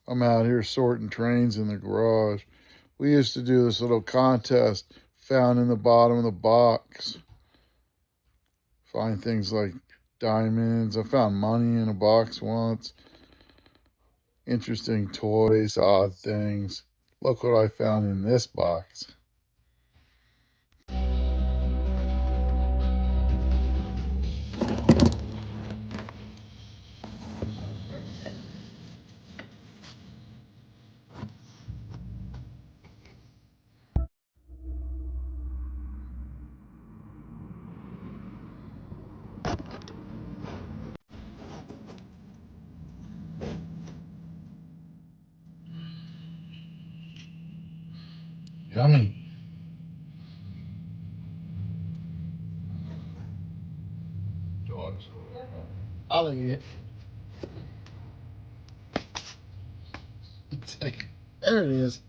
I'm out here sorting trains in the garage. We used to do this little contest found in the bottom of the box. Find things like diamonds. I found money in a box once. Interesting toys, odd things. Look what I found in this box. Yummy. Dogs. I'll eat it. There it is.